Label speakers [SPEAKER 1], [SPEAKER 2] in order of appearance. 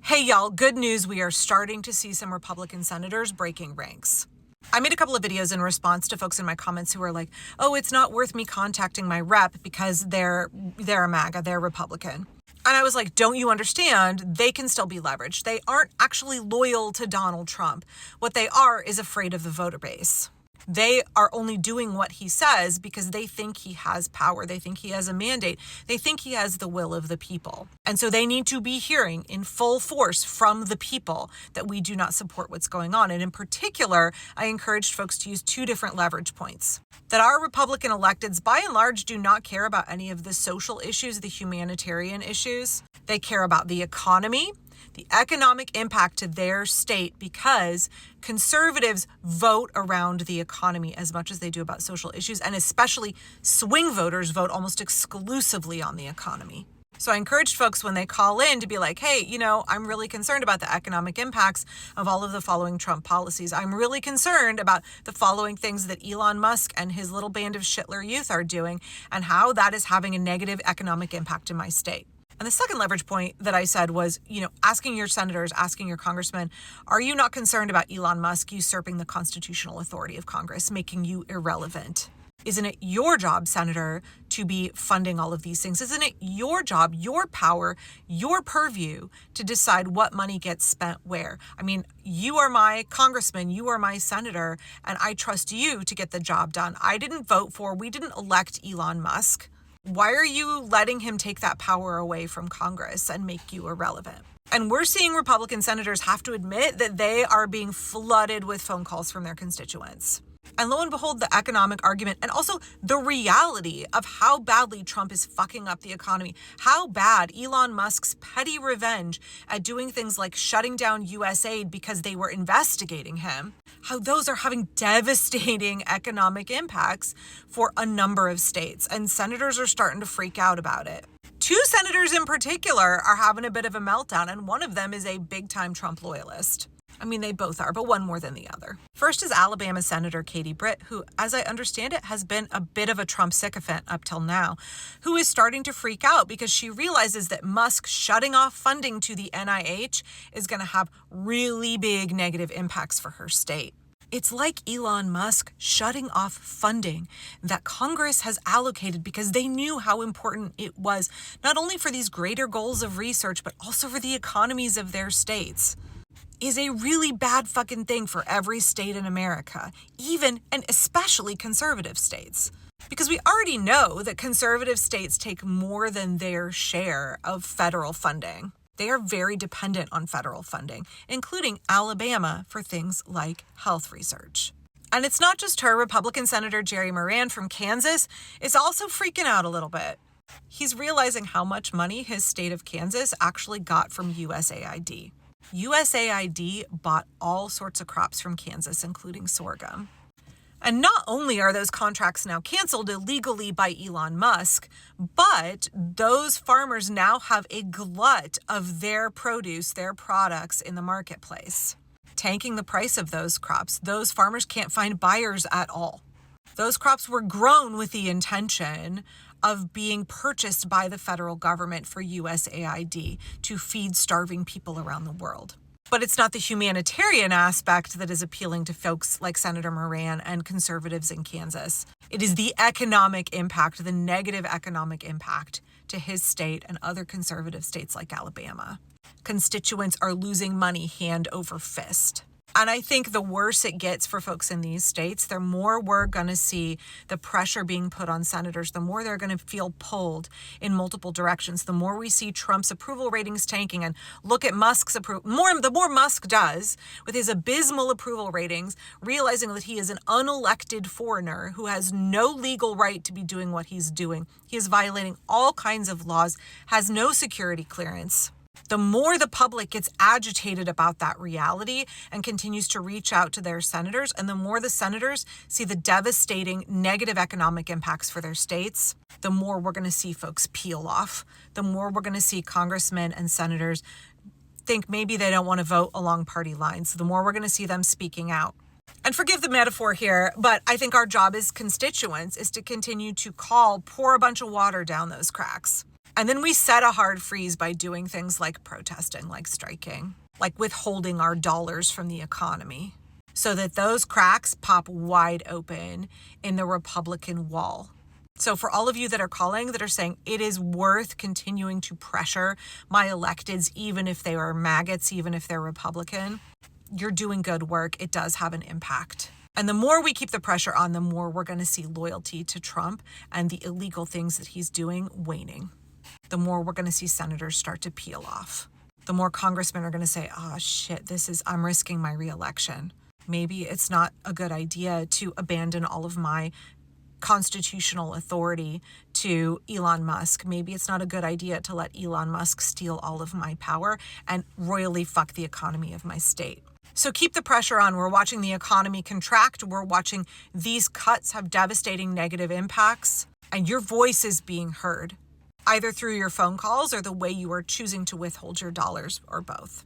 [SPEAKER 1] Hey y'all, good news. We are starting to see some Republican senators breaking ranks. I made a couple of videos in response to folks in my comments who were like, oh, it's not worth me contacting my rep because they're a MAGA, they're Republican. And I was like, don't you understand? They can still be leveraged. They aren't actually loyal to Donald Trump. What they are is afraid of the voter base. They are only doing what he says because they think he has power. They think he has a mandate. They think he has the will of the people. And so they need to be hearing in full force from the people that we do not support what's going on. And in particular, I encouraged folks to use two different leverage points. That our Republican electeds, by and large, do not care about any of the social issues, the humanitarian issues. They care about the economy, the economic impact to their state, because conservatives vote around the economy as much as they do about social issues, and especially swing voters vote almost exclusively on the economy. So I encouraged folks when they call in to be like, hey, I'm really concerned about the economic impacts of all of the following Trump policies. I'm really concerned about the following things that Elon Musk and his little band of Shitler youth are doing and how that is having a negative economic impact in my state. And the second leverage point that I said was, asking your senators, asking your congressmen, are you not concerned about Elon Musk usurping the constitutional authority of Congress, making you irrelevant? Isn't it your job, Senator, to be funding all of these things? Isn't it your job, your power, your purview to decide what money gets spent where? I mean, you are my congressman, you are my senator, and I trust you to get the job done. We didn't elect Elon Musk. Why are you letting him take that power away from Congress and make you irrelevant? And we're seeing Republican senators have to admit that they are being flooded with phone calls from their constituents. And lo and behold, the economic argument and also the reality of how badly Trump is fucking up the economy, how bad Elon Musk's petty revenge at doing things like shutting down USAID because they were investigating him, how those are having devastating economic impacts for a number of states. And senators are starting to freak out about it. Two senators in particular are having a bit of a meltdown, and one of them is a big-time Trump loyalist. I mean, they both are, but one more than the other. First is Alabama Senator Katie Britt, who, as I understand it, has been a bit of a Trump sycophant up till now, who is starting to freak out because she realizes that Musk shutting off funding to the NIH is going to have really big negative impacts for her state. It's like Elon Musk shutting off funding that Congress has allocated because they knew how important it was, not only for these greater goals of research, but also for the economies of their states. Is a really bad fucking thing for every state in America, even and especially conservative states. Because we already know that conservative states take more than their share of federal funding. They are very dependent on federal funding, including Alabama for things like health research. And it's not just her. Republican Senator Jerry Moran from Kansas is also freaking out a little bit. He's realizing how much money his state of Kansas actually got from USAID. USAID bought all sorts of crops from Kansas, including sorghum. And not only are those contracts now canceled illegally by Elon Musk, but those farmers now have a glut of their produce, their products in the marketplace, tanking the price of those crops. Those farmers can't find buyers at all. Those crops were grown with the intention of being purchased by the federal government for USAID to feed starving people around the world. But it's not the humanitarian aspect that is appealing to folks like Senator Moran and conservatives in Kansas. It is the economic impact, the negative economic impact to his state and other conservative states like Alabama. Constituents are losing money hand over fist. And I think the worse it gets for folks in these states, the more we're going to see the pressure being put on senators, the more they're going to feel pulled in multiple directions, the more we see Trump's approval ratings tanking. And look at Musk's approval. The more Musk does with his abysmal approval ratings, realizing that he is an unelected foreigner who has no legal right to be doing what he's doing. He is violating all kinds of laws, has no security clearance. The more the public gets agitated about that reality and continues to reach out to their senators, and the more the senators see the devastating negative economic impacts for their states, the more we're going to see folks peel off. The more we're going to see congressmen and senators think maybe they don't want to vote along party lines. The more we're going to see them speaking out. And forgive the metaphor here, but I think our job as constituents is to continue to pour a bunch of water down those cracks. And then we set a hard freeze by doing things like protesting, like striking, like withholding our dollars from the economy so that those cracks pop wide open in the Republican wall. So for all of you that are calling, that are saying it is worth continuing to pressure my electeds, even if they are maggots, even if they're Republican, you're doing good work. It does have an impact. And the more we keep the pressure on, the more we're going to see loyalty to Trump and the illegal things that he's doing waning. The more we're going to see senators start to peel off. The more congressmen are going to say, oh shit, I'm risking my reelection. Maybe it's not a good idea to abandon all of my constitutional authority to Elon Musk. Maybe it's not a good idea to let Elon Musk steal all of my power and royally fuck the economy of my state. So keep the pressure on. We're watching the economy contract. We're watching these cuts have devastating negative impacts, and your voice is being heard, either through your phone calls or the way you are choosing to withhold your dollars, or both.